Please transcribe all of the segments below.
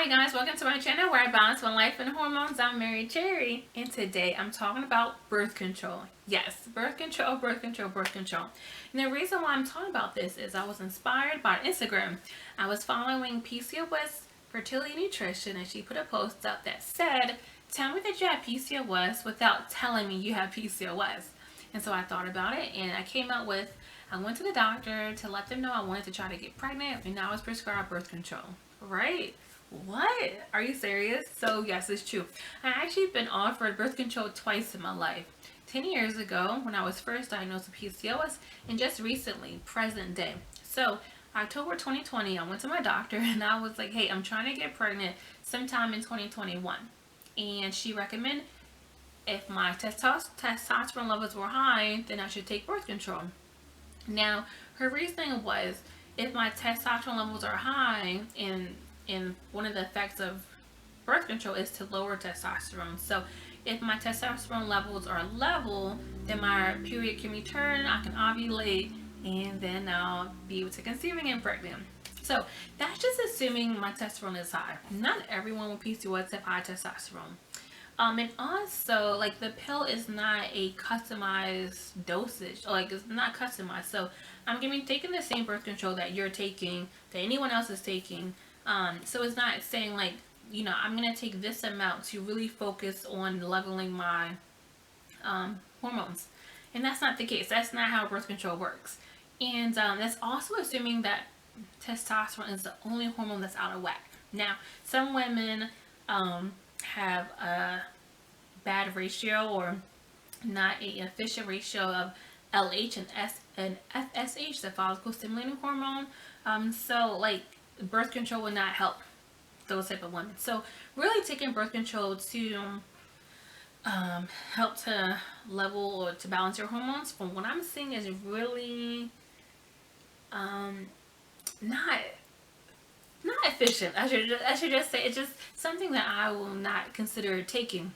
Hi guys, welcome to my channel where I balance my life and hormones. I'm Mary Cherry, and today I'm talking about birth control. Yes, birth control, birth control, birth control. And the reason why I'm talking about this is I was inspired by Instagram. I was following PCOS Fertility Nutrition, and she put a post up that said, "Tell me that you have PCOS without telling me you have PCOS." And so I thought about it, and I went to the doctor to let them know I wanted to try to get pregnant, and now I was prescribed birth control. Right? What? Are you serious? So yes, it's true. I actually been offered birth control twice in my life. 10 years ago when I was first diagnosed with PCOS, and just recently, present day. So October 2020, I went to my doctor and I was like, hey, I'm trying to get pregnant sometime in 2021. And she recommended if my testosterone levels were high, then I should take birth control. Now, her reasoning was if my testosterone levels are high, and one of the effects of birth control is to lower testosterone. So if my testosterone levels are level, then my period can return, I can ovulate, and then I'll be able to conceive and get pregnant. So that's just assuming my testosterone is high. Not everyone with PCOS have high testosterone. And also, like, the pill is not a customized dosage. Like, it's not customized. So I'm gonna be taking the same birth control that you're taking, that anyone else is taking. So it's not saying like, I'm gonna take this amount to really focus on leveling my hormones, and that's not the case. That's not how birth control works. And that's also assuming that testosterone is the only hormone that's out of whack. Now, some women have a bad ratio or not a efficient ratio of LH and FSH, the follicle stimulating hormone. So like birth control would not help those type of women. So really taking birth control to help to level or to balance your hormones, from what I'm seeing, is really not efficient. I should just say it's just something that I will not consider taking.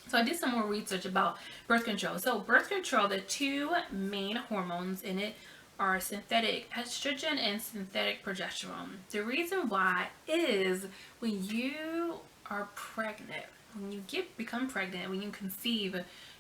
So I did some more research about birth control. So birth control, the two main hormones in it are synthetic estrogen and synthetic progesterone. The reason why is when you are pregnant, when you become pregnant, when you conceive,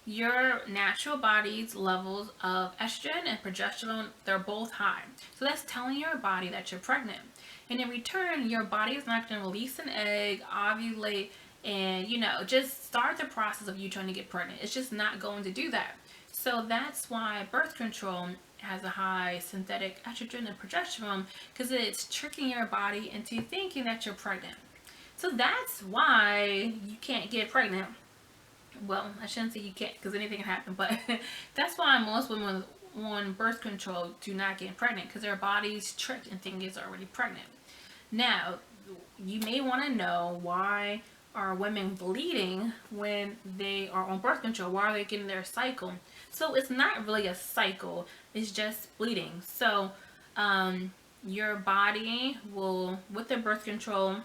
your natural body's levels of estrogen and progesterone, they're both high. So that's telling your body that you're pregnant. And in return, your body is not going to release an egg, ovulate, and just start the process of you trying to get pregnant. It's just not going to do that. So that's why birth control has a high synthetic estrogen and progesterone, because it's tricking your body into thinking that you're pregnant. So that's why you can't get pregnant. Well, I shouldn't say you can't, because anything can happen, but that's why most women on birth control do not get pregnant, because their body's tricked and thinking it's already pregnant. Now, you may want to know, why are women bleeding when they are on birth control? Why are they getting their cycle? So it's not really a cycle, it's just bleeding. So your body will, with the birth control,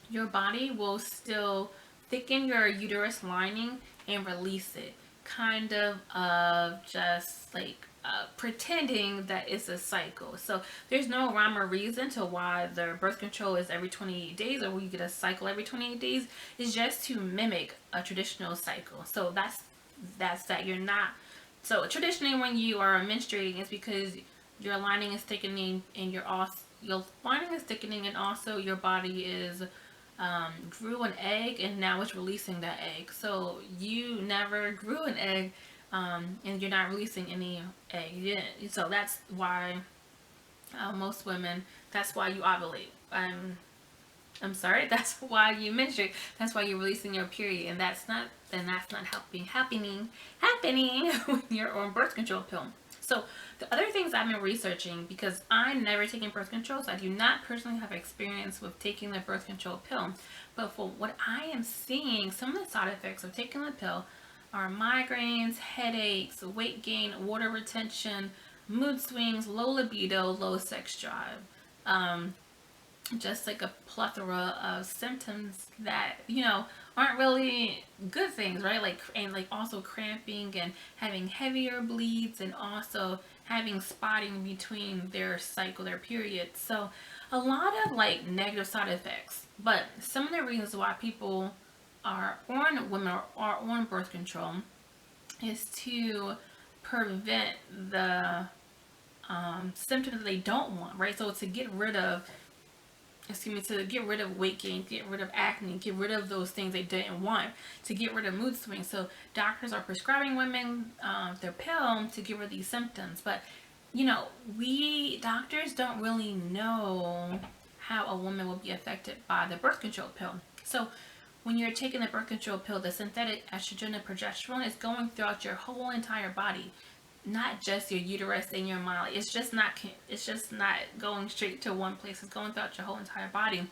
your body will still thicken your uterus lining and release it, kind of just like pretending that it's a cycle. So there's no rhyme or reason to why the birth control is every 28 days, or you get a cycle every 28 days. It's just to mimic a traditional cycle. So that's that. You're not. So traditionally, when you are menstruating, it's because your lining is thickening, and your lining is thickening, and also your body is grew an egg, and now it's releasing that egg. So you never grew an egg, and you're not releasing any egg. Yeah. So that's why most women, that's why you ovulate. I'm sorry, that's why you menstruate. That's why you're releasing your period, and that's not happening when you're on birth control pill. So the other things I've been researching, because I'm never taking birth control, so I do not personally have experience with taking the birth control pill. But for what I am seeing, some of the side effects of taking the pill are migraines, headaches, weight gain, water retention, mood swings, low libido, low sex drive. Just like a plethora of symptoms that aren't really good things, right? Like also cramping and having heavier bleeds, and also having spotting between their cycle, their period. So a lot of like negative side effects, but some of the reasons why people are on women are on birth control is to prevent the symptoms that they don't want, right? So to get rid of, to get rid of weight gain, get rid of acne, get rid of those things they didn't want, to get rid of mood swings. So doctors are prescribing women their pill to get rid of these symptoms. But you know, we doctors don't really know how a woman will be affected by the birth control pill. So when you're taking the birth control pill, the synthetic estrogen and progesterone is going throughout your whole entire body, not just your uterus and your mind. It's just not going straight to one place. It's going throughout your whole entire body.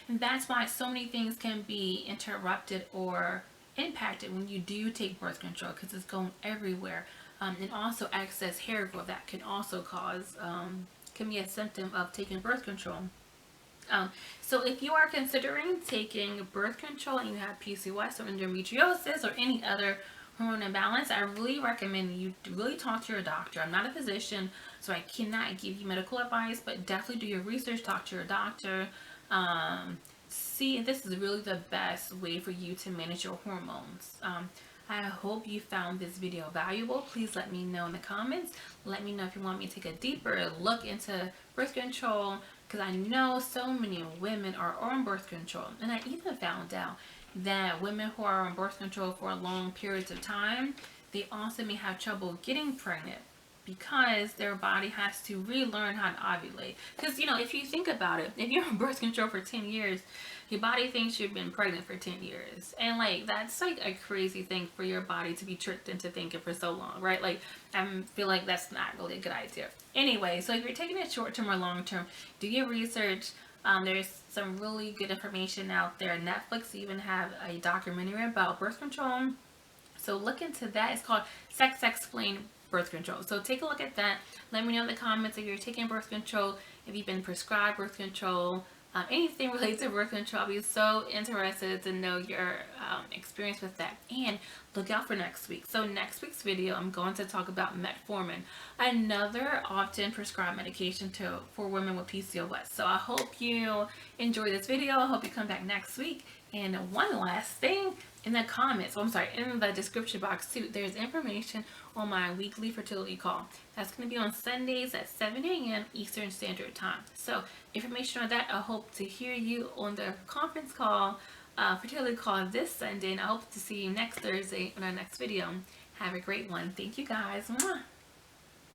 And that's why so many things can be interrupted or impacted when you do take birth control, because it's going everywhere. And also excess hair growth that can also cause, can be a symptom of taking birth control. So if you are considering taking birth control and you have PCOS or endometriosis or any other hormone imbalance, I really recommend you to really talk to your doctor. I'm not a physician, so I cannot give you medical advice, but definitely do your research, talk to your doctor. See if this is really the best way for you to manage your hormones. I hope you found this video valuable. Please let me know in the comments. Let me know if you want me to take a deeper look into birth control, because I know so many women are on birth control. And I even found out that women who are on birth control for long periods of time, they also may have trouble getting pregnant because their body has to relearn how to ovulate. Because, you know, if you think about it, if you're on birth control for 10 years, your body thinks you've been pregnant for 10 years. And, like, that's, like, a crazy thing for your body to be tricked into thinking for so long, right? Like, I feel like that's not really a good idea. Anyway, so if you're taking it short-term or long-term, do your research. There's some really good information out there. Netflix even have a documentary about birth control. So look into that. It's called Sex Explained Birth Control. So take a look at that. Let me know in the comments if you're taking birth control, if you've been prescribed birth control, anything related to birth control. I'll be so interested to know your experience with that. And look out for next week. So next week's video, I'm going to talk about metformin, another often prescribed medication for women with PCOS. So I hope you enjoy this video. I hope you come back next week. And one last thing, in the comments, in the description box too, there's information on my weekly fertility call. That's going to be on Sundays at 7 a.m. Eastern Standard Time. So information on that, I hope to hear you on the conference call, fertility call this Sunday, and I hope to see you next Thursday on our next video. Have a great one. Thank you guys. Mwah.